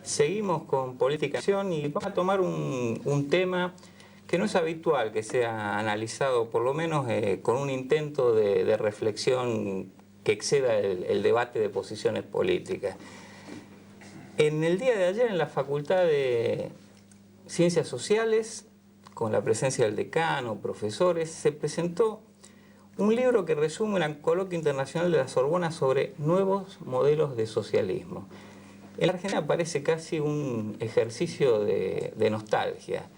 Seguimos con Política en Acción y vamos a tomar un tema que no es habitual que sea analizado, por lo menos con un intento de reflexión que exceda el debate de posiciones políticas. En el día de ayer en la Facultad de Ciencias Sociales, con la presencia del decano, profesores, se presentó un libro que resume el coloquio internacional de la Sorbona sobre nuevos modelos de socialismo. En la Argentina parece casi un ejercicio de nostalgia.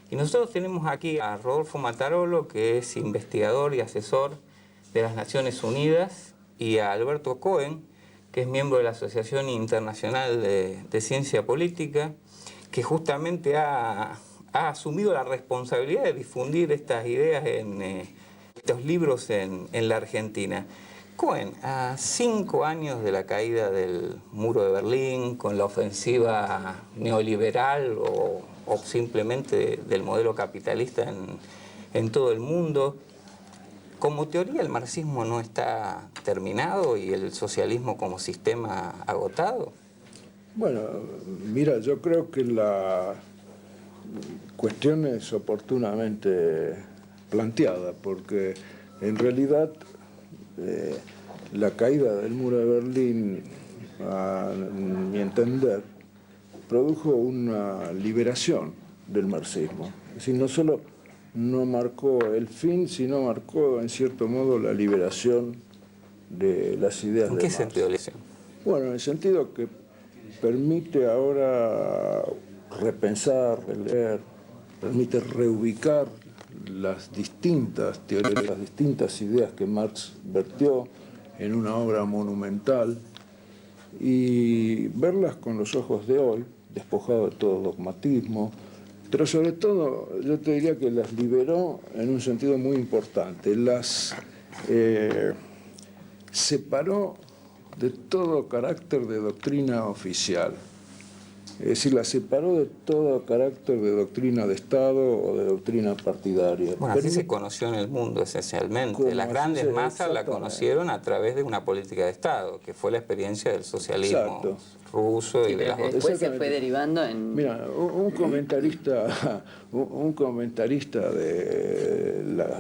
Y nosotros tenemos aquí a Rodolfo Matarolo, que es investigador y asesor de las Naciones Unidas, y a Alberto Cohen, que es miembro de la Asociación Internacional de Ciencia Política, que justamente ha asumido la responsabilidad de difundir estas ideas en estos libros en la Argentina. Cohen, a 5 años de la caída del muro de Berlín, con la ofensiva neoliberal o simplemente del modelo capitalista en todo el mundo, como teoría el marxismo no está terminado y el socialismo como sistema agotado. Bueno, mira, yo creo que la cuestión es oportunamente planteada, porque en realidad la caída del muro de Berlín, a mi entender, produjo una liberación del marxismo. Es decir, no solo no marcó el fin, sino marcó en cierto modo la liberación de las ideas de Marx. ¿En qué sentido? Bueno, en el sentido que permite ahora repensar, releer, permite reubicar las distintas teorías, las distintas ideas que Marx vertió en una obra monumental y verlas con los ojos de hoy, despojado de todo dogmatismo, pero sobre todo yo te diría que las liberó en un sentido muy importante, las separó de todo carácter de doctrina oficial. Es decir, la separó de todo carácter de doctrina de Estado o de doctrina partidaria. Bueno, así se conoció en el mundo esencialmente. Las grandes masas la conocieron a través de una política de Estado, que fue la experiencia del socialismo ruso y de las otras. Después se fue derivando en... Mira, un comentarista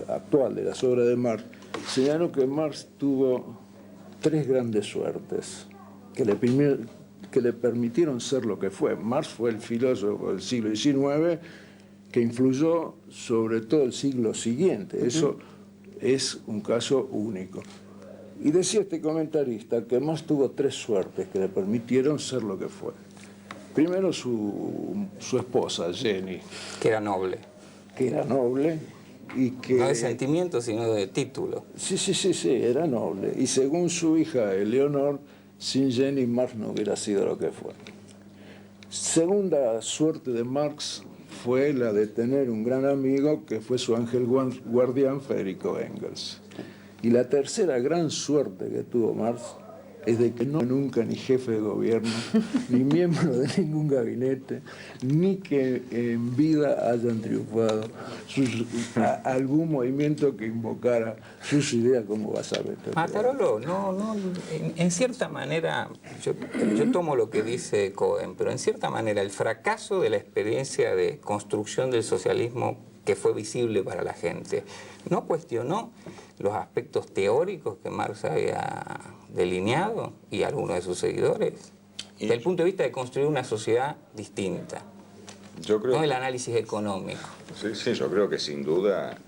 actual de las obras de Marx señaló que Marx tuvo 3 grandes suertes que le permitieron ser lo que fue. Marx fue el filósofo del siglo XIX que influyó sobre todo el siglo siguiente. Eso es un caso único. Y decía este comentarista que Marx tuvo 3 suertes que le permitieron ser lo que fue. Primero su esposa, Jenny. Que era noble. Que era noble. Y que, no de sentimiento, sino de título. Sí, era noble. Y según su hija Eleonor, sin Jenny Marx no hubiera sido lo que fue. Segunda suerte de Marx fue la de tener un gran amigo que fue su ángel guardián Federico Engels. Y la tercera gran suerte que tuvo Marx es de que no fue nunca ni jefe de gobierno, ni miembro de ningún gabinete, ni que en vida hayan triunfado algún movimiento que invocara sus ideas, como vas a ver. Matarolo, en cierta manera, yo tomo lo que dice Cohen, pero en cierta manera el fracaso de la experiencia de construcción del socialismo que fue visible para la gente, ¿no cuestionó los aspectos teóricos que Marx había delineado y algunos de sus seguidores? Desde el punto de vista de construir una sociedad distinta, yo creo no el análisis económico. Sí, yo creo que sin duda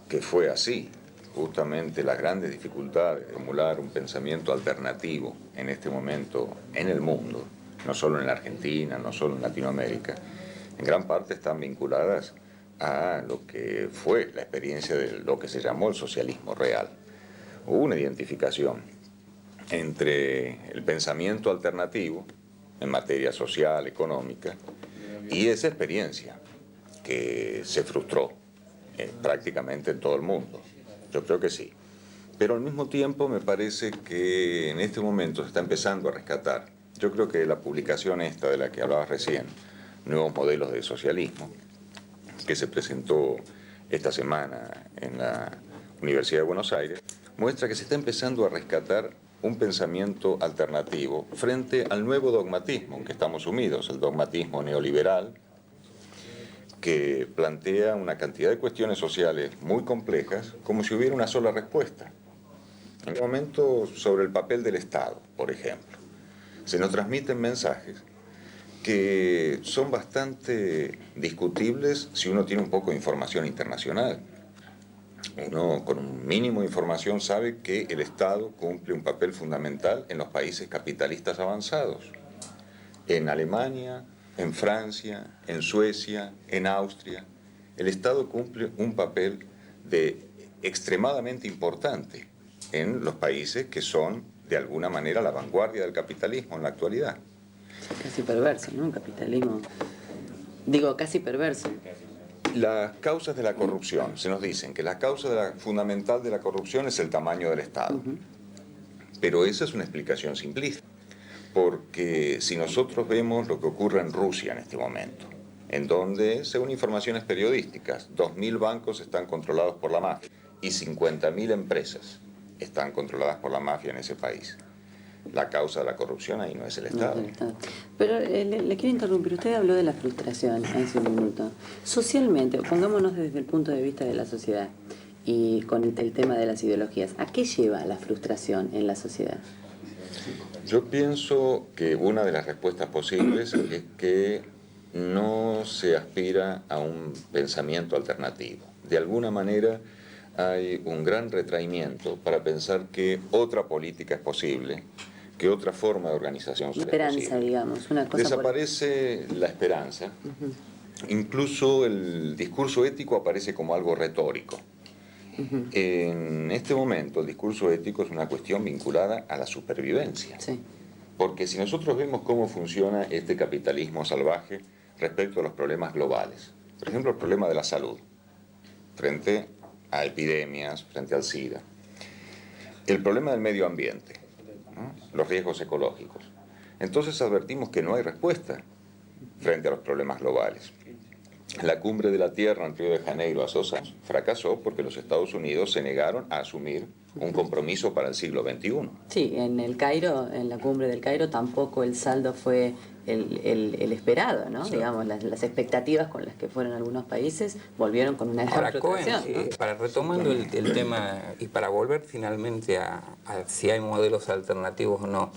que fue así. Justamente las grandes dificultades de emular un pensamiento alternativo en este momento en el mundo, no solo en la Argentina, no solo en Latinoamérica, en gran parte están vinculadas a lo que fue la experiencia de lo que se llamó el socialismo real. Hubo una identificación entre el pensamiento alternativo en materia social, económica, y esa experiencia que se frustró prácticamente en todo el mundo. Yo creo que sí. Pero al mismo tiempo me parece que en este momento se está empezando a rescatar. Yo creo que la publicación esta de la que hablabas recién, Nuevos Modelos de Socialismo, que se presentó esta semana en la Universidad de Buenos Aires, muestra que se está empezando a rescatar un pensamiento alternativo frente al nuevo dogmatismo en que estamos sumidos, el dogmatismo neoliberal, que plantea una cantidad de cuestiones sociales muy complejas como si hubiera una sola respuesta. En este momento, sobre el papel del Estado, por ejemplo, se nos transmiten mensajes que son bastante discutibles si uno tiene un poco de información internacional. Uno con un mínimo de información sabe que el Estado cumple un papel fundamental en los países capitalistas avanzados. En Alemania, en Francia, en Suecia, en Austria, el Estado cumple un papel extremadamente importante en los países que son, de alguna manera, la vanguardia del capitalismo en la actualidad. Casi perverso, ¿no? Un capitalismo, digo, casi perverso. Las causas de la corrupción, se nos dicen que la causa fundamental de la corrupción es el tamaño del Estado. Pero esa es una explicación simplista, porque si nosotros vemos lo que ocurre en Rusia en este momento, en donde, según informaciones periodísticas, 2.000 bancos están controlados por la mafia y 50.000 empresas están controladas por la mafia en ese país. La causa de la corrupción ahí no es el Estado. Pero le quiero interrumpir. Usted habló de la frustración hace un minuto. Socialmente, pongámonos desde el punto de vista de la sociedad y con el tema de las ideologías, ¿a qué lleva la frustración en la sociedad? Yo pienso que una de las respuestas posibles es que no se aspira a un pensamiento alternativo. De alguna manera hay un gran retraimiento para pensar que otra política es posible, que otra forma de organización es Esperanza, digamos, una cosa. Desaparece la esperanza. Incluso el discurso ético aparece como algo retórico. En este momento el discurso ético es una cuestión vinculada a la supervivencia. Sí. Porque si nosotros vemos cómo funciona este capitalismo salvaje respecto a los problemas globales, por ejemplo el problema de la salud, frente a epidemias, frente al SIDA, el problema del medio ambiente, ¿no? Los riesgos ecológicos, entonces advertimos que no hay respuesta frente a los problemas globales. La cumbre de la Tierra en Río de Janeiro hace 2 años fracasó porque los Estados Unidos se negaron a asumir un compromiso para el siglo XXI. Sí, en el Cairo, en la cumbre del Cairo, tampoco el saldo fue el esperado, ¿no? Sí. Digamos, las expectativas con las que fueron algunos países volvieron con una gran frustración, ¿no? Para retomando el tema y para volver finalmente a si hay modelos alternativos o no,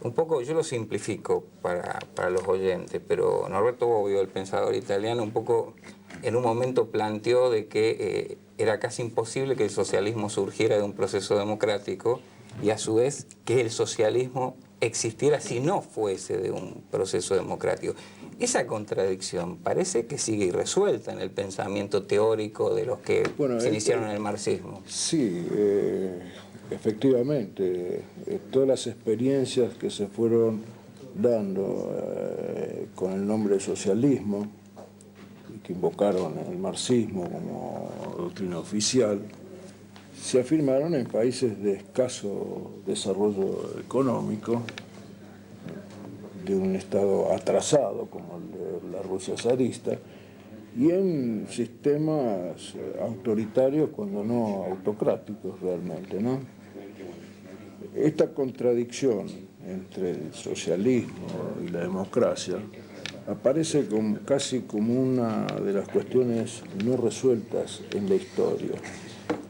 un poco yo lo simplifico para los oyentes, pero Norberto Bobbio, el pensador italiano, un poco en un momento planteó de que era casi imposible que el socialismo surgiera de un proceso democrático y a su vez que el socialismo existiera si no fuese de un proceso democrático. Esa contradicción parece que sigue irresuelta en el pensamiento teórico de los que se iniciaron en el marxismo. Sí, efectivamente, todas las experiencias que se fueron dando con el nombre de socialismo, que invocaron el marxismo como doctrina oficial, se afirmaron en países de escaso desarrollo económico, de un estado atrasado como el de la Rusia zarista, y en sistemas autoritarios, cuando no autocráticos realmente, ¿no? Esta contradicción entre el socialismo y la democracia aparece casi como una de las cuestiones no resueltas en la historia.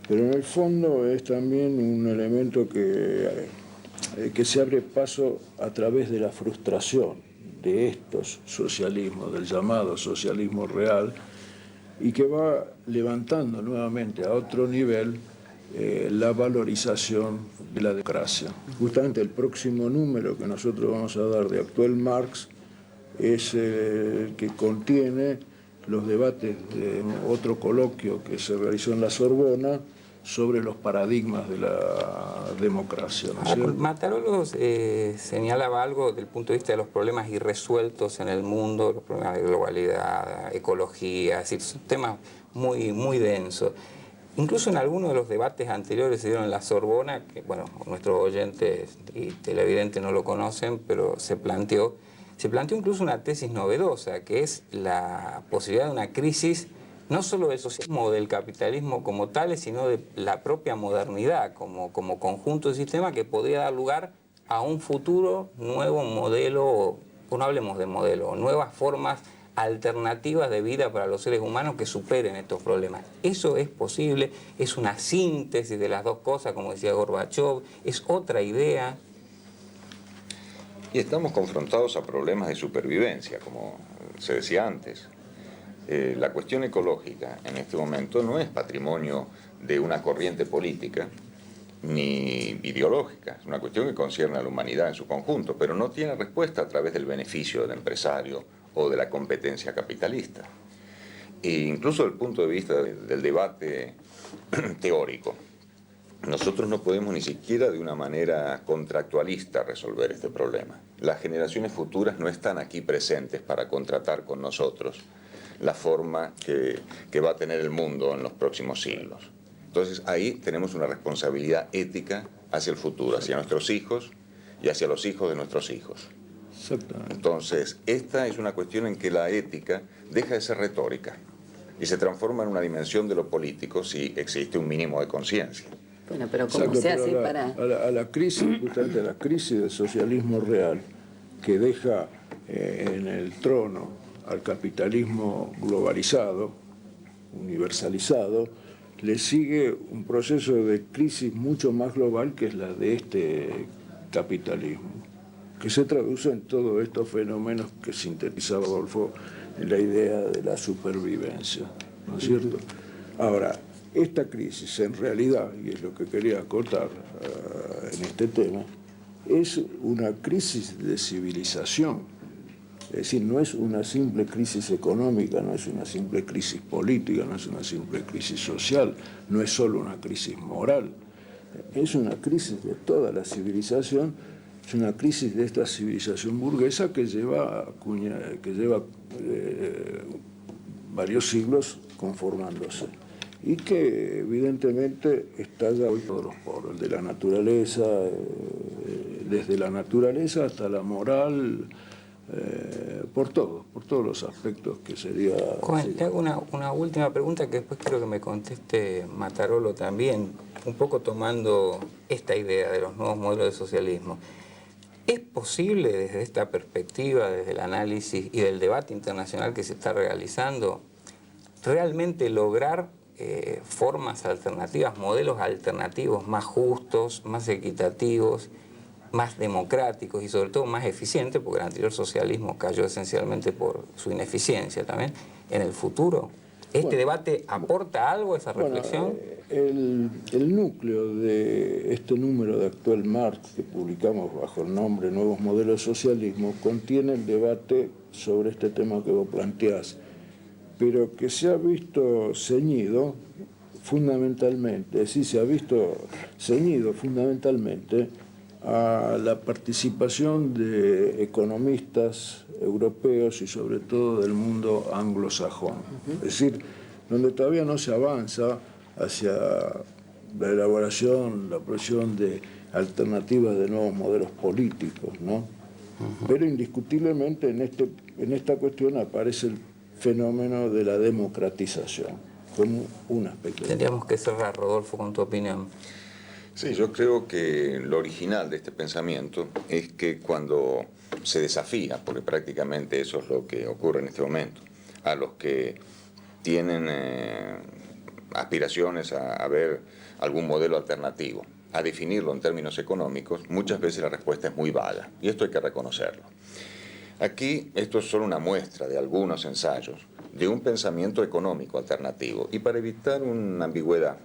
Pero en el fondo es también un elemento que se abre paso a través de la frustración de estos socialismos, del llamado socialismo real, y que va levantando nuevamente a otro nivel la valorización de la democracia. Justamente el próximo número que nosotros vamos a dar de Actuel Marx es el que contiene los debates de otro coloquio que se realizó en la Sorbona sobre los paradigmas de la democracia, ¿no es cierto? Matarolo señalaba algo del punto de vista de los problemas irresueltos en el mundo, los problemas de globalidad, ecología, es decir, son temas muy densos. Incluso en algunos de los debates anteriores se dieron en la Sorbona, que bueno, nuestros oyentes y televidentes no lo conocen, pero se planteó incluso una tesis novedosa, que es la posibilidad de una crisis no solo del socialismo o del capitalismo como tales, sino de la propia modernidad como conjunto de sistema que podría dar lugar a un futuro nuevo modelo, o no hablemos de modelo, nuevas formas alternativas de vida para los seres humanos que superen estos problemas. Eso es posible, es una síntesis de las dos cosas, como decía Gorbachov, es otra idea. Y estamos confrontados a problemas de supervivencia, como se decía antes. La cuestión ecológica en este momento no es patrimonio de una corriente política ni ideológica, es una cuestión que concierne a la humanidad en su conjunto, pero no tiene respuesta a través del beneficio del empresario o de la competencia capitalista. E incluso desde el punto de vista del debate teórico, nosotros no podemos ni siquiera de una manera contractualista resolver este problema. Las generaciones futuras no están aquí presentes para contratar con nosotros la forma que va a tener el mundo en los próximos siglos. Entonces ahí tenemos una responsabilidad ética hacia el futuro, hacia nuestros hijos y hacia los hijos de nuestros hijos. Exactamente. Entonces, esta es una cuestión en que la ética deja de ser retórica y se transforma en una dimensión de lo político si existe un mínimo de conciencia. Bueno, pero ¿cómo Exacto, se pero hace para...? a la crisis, justamente a la crisis del socialismo real, que deja en el trono al capitalismo globalizado, universalizado, le sigue un proceso de crisis mucho más global que es la de este capitalismo, que se traduce en todos estos fenómenos que sintetizaba Adolfo en la idea de la supervivencia, ¿no es cierto? Ahora, esta crisis en realidad, y es lo que quería acotar en este tema, es una crisis de civilización. Es decir, no es una simple crisis económica, no es una simple crisis política, no es una simple crisis social, no es solo una crisis moral. Es una crisis de toda la civilización, es una crisis de esta civilización burguesa que lleva varios siglos conformándose y que evidentemente estalla hoy todos los poros, de la naturaleza, desde la naturaleza hasta la moral, por todos los aspectos que sería... Juan, te hago una última pregunta que después quiero que me conteste Matarolo también, un poco tomando esta idea de los nuevos modelos de socialismo. ¿Es posible desde esta perspectiva, desde el análisis y del debate internacional que se está realizando, realmente lograr formas alternativas, modelos alternativos más justos, más equitativos, más democráticos y sobre todo más eficientes, porque el anterior socialismo cayó esencialmente por su ineficiencia también, en el futuro? ¿Este debate aporta algo a esa reflexión? El núcleo de este número de Actual Marx que publicamos bajo el nombre Nuevos Modelos de Socialismo contiene el debate sobre este tema que vos planteás, pero que se ha visto ceñido fundamentalmente, a la participación de economistas europeos y sobre todo del mundo anglosajón. Es decir, donde todavía no se avanza hacia la elaboración, la producción de alternativas de nuevos modelos políticos, ¿no? Pero indiscutiblemente en esta cuestión aparece el fenómeno de la democratización como un aspecto. Tendríamos que cerrar, Rodolfo, con tu opinión. Sí, yo creo que lo original de este pensamiento es que cuando se desafía, porque prácticamente eso es lo que ocurre en este momento, a los que tienen aspiraciones a ver algún modelo alternativo, a definirlo en términos económicos, muchas veces la respuesta es muy vaga, y esto hay que reconocerlo. Aquí esto es solo una muestra de algunos ensayos de un pensamiento económico alternativo, y para evitar una ambigüedad,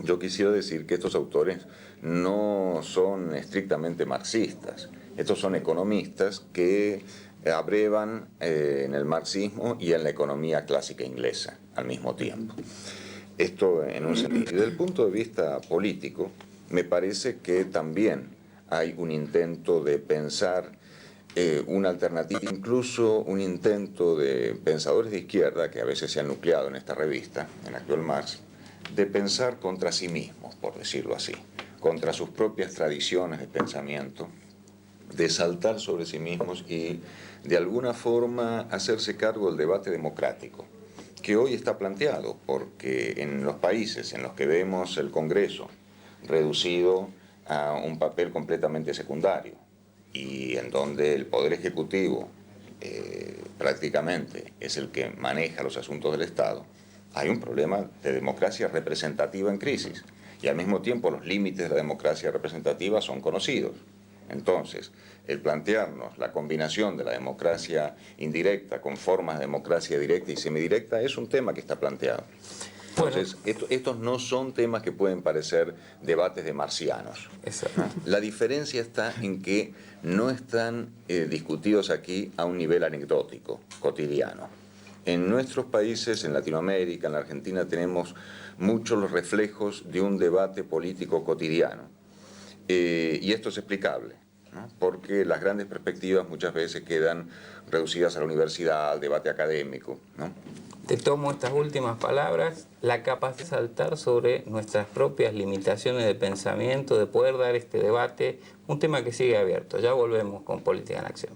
yo quisiera decir que estos autores no son estrictamente marxistas, estos son economistas que abrevan en el marxismo y en la economía clásica inglesa al mismo tiempo. Esto en un sentido. Y desde el punto de vista político, me parece que también hay un intento de pensar una alternativa, incluso un intento de pensadores de izquierda, que a veces se han nucleado en esta revista, en Actual Marx, de pensar contra sí mismos, por decirlo así, contra sus propias tradiciones de pensamiento, de saltar sobre sí mismos y de alguna forma hacerse cargo del debate democrático, que hoy está planteado, porque en los países en los que vemos el Congreso reducido a un papel completamente secundario y en donde el Poder Ejecutivo prácticamente es el que maneja los asuntos del Estado, hay un problema de democracia representativa en crisis y al mismo tiempo los límites de la democracia representativa son conocidos. Entonces, el plantearnos la combinación de la democracia indirecta con formas de democracia directa y semidirecta es un tema que está planteado. Entonces, estos no son temas que pueden parecer debates de marcianos. Exacto. La diferencia está en que no están discutidos aquí a un nivel anecdótico, cotidiano. En nuestros países, en Latinoamérica, en la Argentina, tenemos muchos los reflejos de un debate político cotidiano. Y esto es explicable, ¿no? Porque las grandes perspectivas muchas veces quedan reducidas a la universidad, al debate académico, ¿no? Te tomo estas últimas palabras, la capacidad de saltar sobre nuestras propias limitaciones de pensamiento, de poder dar este debate, un tema que sigue abierto. Ya volvemos con Política en Acción.